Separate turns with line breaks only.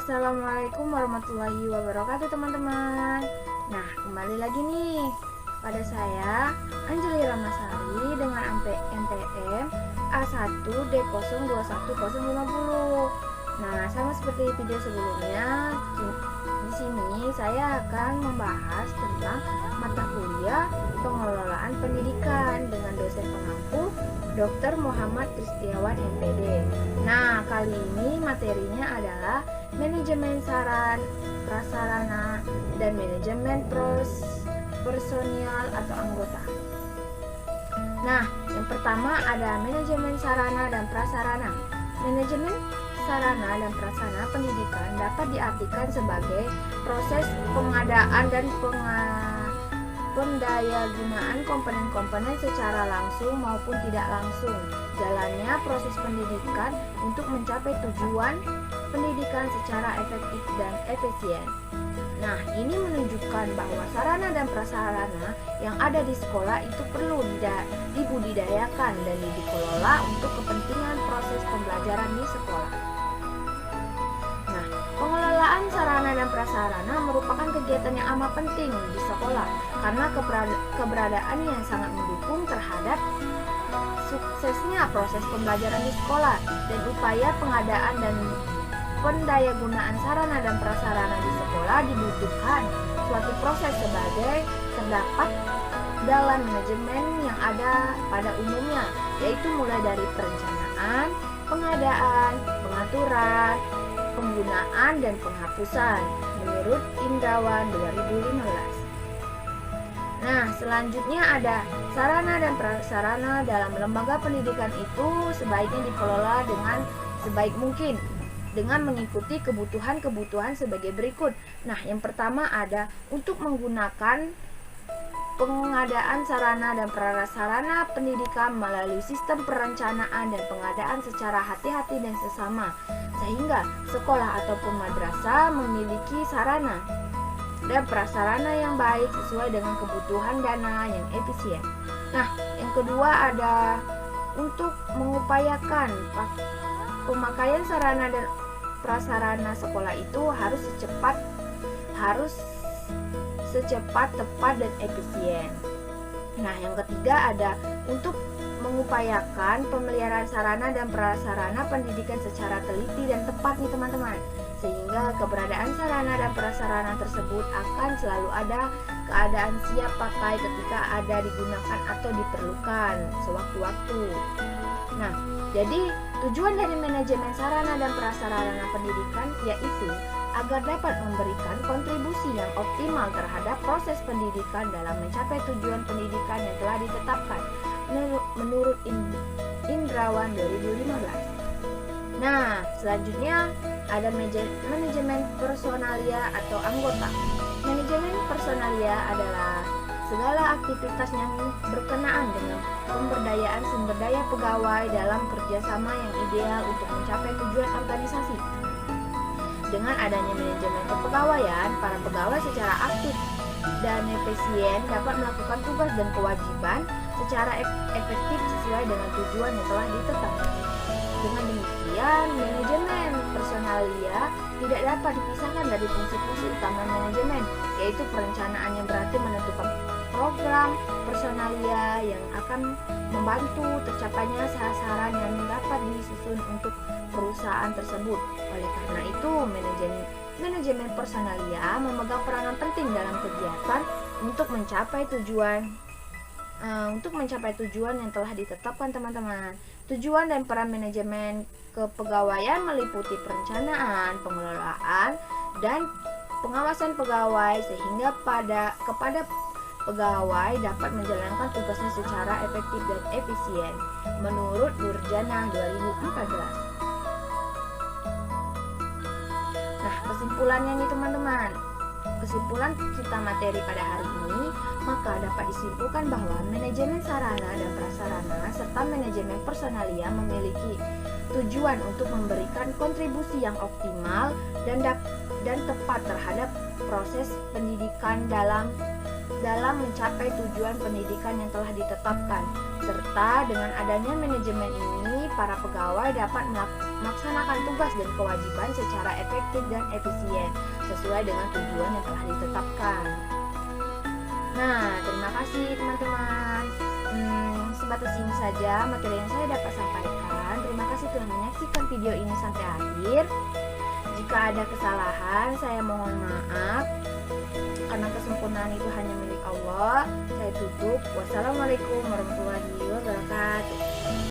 Assalamualaikum warahmatullahi wabarakatuh teman-teman. Nah, kembali lagi nih pada saya Anjeli Ramasari dengan NPM A1D021050. Nah, sama seperti video sebelumnya, di sini saya akan membahas tentang mata kuliah pengelolaan pendidikan dengan dosen pengampu Dr. Muhammad Kristiawan MPD. Nah, kali ini materinya adalah manajemen prasarana dan manajemen personil atau anggota. Nah, yang pertama ada manajemen sarana dan prasarana. Manajemen sarana dan prasarana pendidikan dapat diartikan sebagai proses pengadaan dan pendayagunaan komponen-komponen secara langsung maupun tidak langsung. Jalannya proses pendidikan untuk mencapai tujuan pendidikan secara efektif dan efisien. Nah, ini menunjukkan bahwa sarana dan prasarana yang ada di sekolah itu perlu dibudidayakan dan dikelola untuk kepentingan proses pembelajaran di sekolah. Nah, pengelolaan sarana dan prasarana merupakan kegiatan yang amat penting di sekolah karena keberadaannya yang sangat mendukung terhadap suksesnya proses pembelajaran di sekolah, dan upaya pengadaan dan pendayagunaan sarana dan prasarana di sekolah dibutuhkan suatu proses sebagai terdapat dalam manajemen yang ada pada umumnya, yaitu mulai dari perencanaan, pengadaan, pengaturan, penggunaan, dan penghapusan menurut Indrawan 2015. Nah, selanjutnya ada sarana dan prasarana dalam lembaga pendidikan itu sebaiknya dikelola dengan sebaik mungkin dengan mengikuti kebutuhan sebagai berikut. Nah, yang pertama ada untuk menggunakan pengadaan sarana dan prasarana pendidikan melalui sistem perencanaan dan pengadaan secara hati-hati dan sesama, sehingga sekolah ataupun madrasah memiliki sarana dan prasarana yang baik sesuai dengan kebutuhan dana yang efisien. Nah, yang kedua ada untuk mengupayakan pemakaian sarana dan prasarana sekolah itu harus secepat, tepat, dan efisien. Nah, yang ketiga ada untuk mengupayakan pemeliharaan sarana dan prasarana pendidikan secara teliti dan tepat nih teman-teman, sehingga keberadaan sarana dan prasarana tersebut akan selalu ada keadaan siap pakai ketika ada digunakan atau diperlukan sewaktu-waktu. Nah, jadi tujuan dari manajemen sarana dan prasarana pendidikan yaitu agar dapat memberikan kontribusi yang optimal terhadap proses pendidikan dalam mencapai tujuan pendidikan yang telah ditetapkan menurut Indrawan 2015. Nah, selanjutnya ada manajemen personalia atau anggota. Manajemen personalia adalah segala aktivitas yang berkenaan dengan pemberdayaan sumber daya pegawai dalam kerjasama yang ideal untuk mencapai tujuan organisasi. Dengan adanya manajemen kepegawaian, para pegawai secara aktif dan efisien dapat melakukan tugas dan kewajiban secara efektif sesuai dengan tujuan yang telah ditetapkan. Dengan demikian, manajemen personalia tidak dapat dipisahkan dari fungsi-fungsi utama manajemen, yaitu perencanaan yang berarti menentukan program personalia yang akan membantu tercapainya sasaran yang dapat disusun untuk perusahaan tersebut. Oleh karena itu, manajemen personalia memegang peranan penting dalam kegiatan untuk mencapai tujuan yang telah ditetapkan teman-teman. Tujuan dan peran manajemen kepegawaian meliputi perencanaan, pengelolaan, dan pengawasan pegawai sehingga kepada pegawai dapat menjalankan tugasnya secara efektif dan efisien menurut Durjana 2014. Nah, kesimpulannya nih teman-teman. Kesimpulan kita materi pada hari ini, maka dapat disimpulkan bahwa manajemen sarana dan prasarana serta manajemen personalia memiliki tujuan untuk memberikan kontribusi yang optimal dan tepat terhadap proses pendidikan dalam mencapai tujuan pendidikan yang telah ditetapkan, serta dengan adanya manajemen ini para pegawai dapat melaksanakan tugas dan kewajiban secara efektif dan efisien sesuai dengan tujuan yang telah ditetapkan. Nah, terima kasih teman-teman. Sebatas ini saja materi yang saya dapat sampaikan. Terima kasih telah menyaksikan video ini sampai akhir. Jika ada kesalahan, saya mohon maaf. Karena kesempurnaan itu hanya milik Allah. Saya tutup. Wassalamualaikum warahmatullahi wabarakatuh.